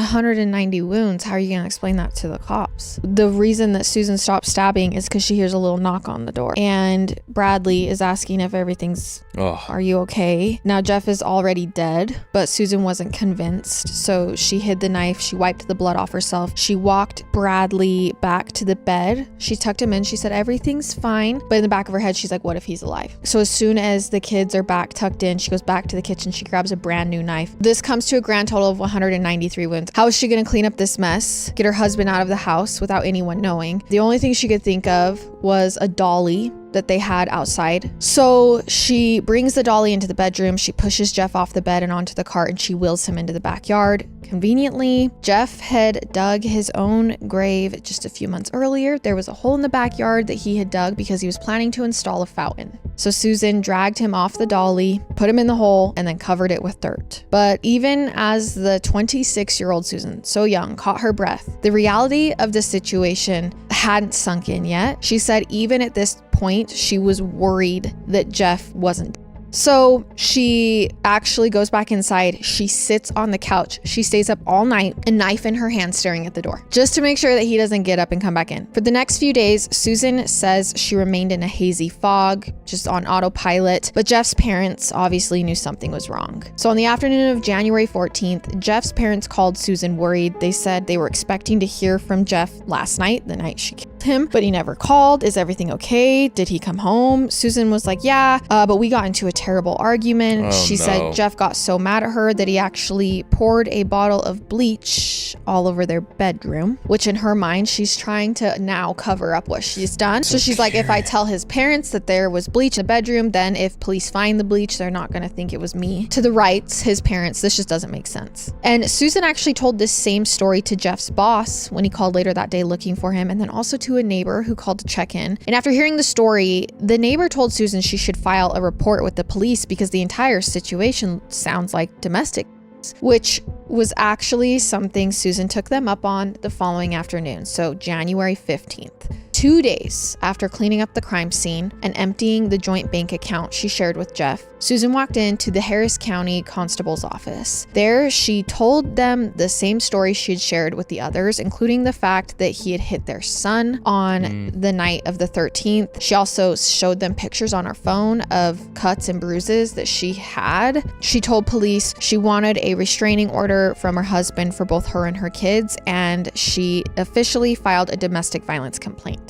190 wounds. How are you going to explain that to the cops? The reason that Susan stopped stabbing is because she hears a little knock on the door. And Bradley is asking if everything's, are you okay? Now, Jeff is already dead, but Susan wasn't convinced. So she hid the knife. She wiped the blood off herself. She walked Bradley back to the bed. She tucked him in. She said, everything's fine. But in the back of her head, she's like, what if he's alive? So as soon as the kids are back tucked in, she goes back to the kitchen. She grabs a brand new knife. This comes to a grand total of 193 wounds. How is she going to clean up this mess? Get her husband out of the house without anyone knowing? The only thing she could think of was a dolly that they had outside. So she brings the dolly into the bedroom. She pushes Jeff off the bed and onto the cart, and she wheels him into the backyard. Conveniently, Jeff had dug his own grave just a few months earlier. There was a hole in the backyard that he had dug because he was planning to install a fountain. So Susan dragged him off the dolly, put him in the hole, and then covered it with dirt. But even as the 26-year-old Susan, so young, caught her breath, the reality of the situation hadn't sunk in yet. She said even at this point, she was worried that Jeff wasn't. So she actually goes back inside. She sits on the couch. She stays up all night, a knife in her hand, staring at the door, just to make sure that he doesn't get up and come back in. For the next few days, Susan says she remained in a hazy fog, just on autopilot, but Jeff's parents obviously knew something was wrong. So on the afternoon of January 14th, Jeff's parents called Susan worried. They said they were expecting to hear from Jeff last night, the night she killed him, but he never called. Is everything okay? Did he come home? Susan was like, yeah, but we got into a terrible argument. She said Jeff got so mad at her that he actually poured a bottle of bleach all over their bedroom, which in her mind, she's trying to now cover up what she's done. So she's like, if I tell his parents that there was bleach in the bedroom, then if police find the bleach, they're not going to think it was me. To the Wrights, his parents, this just doesn't make sense. And Susan actually told this same story to Jeff's boss when he called later that day looking for him, and then also to a neighbor who called to check in. And after hearing the story, the neighbor told Susan she should file a report with the police because the entire situation sounds like domestic, which was actually something Susan took them up on the following afternoon. So January 15th. 2 days after cleaning up the crime scene and emptying the joint bank account she shared with Jeff, Susan walked into the Harris County Constable's office. There, she told them the same story she had shared with the others, including the fact that he had hit their son on the night of the 13th. She also showed them pictures on her phone of cuts and bruises that she had. She told police she wanted a restraining order from her husband for both her and her kids, and she officially filed a domestic violence complaint.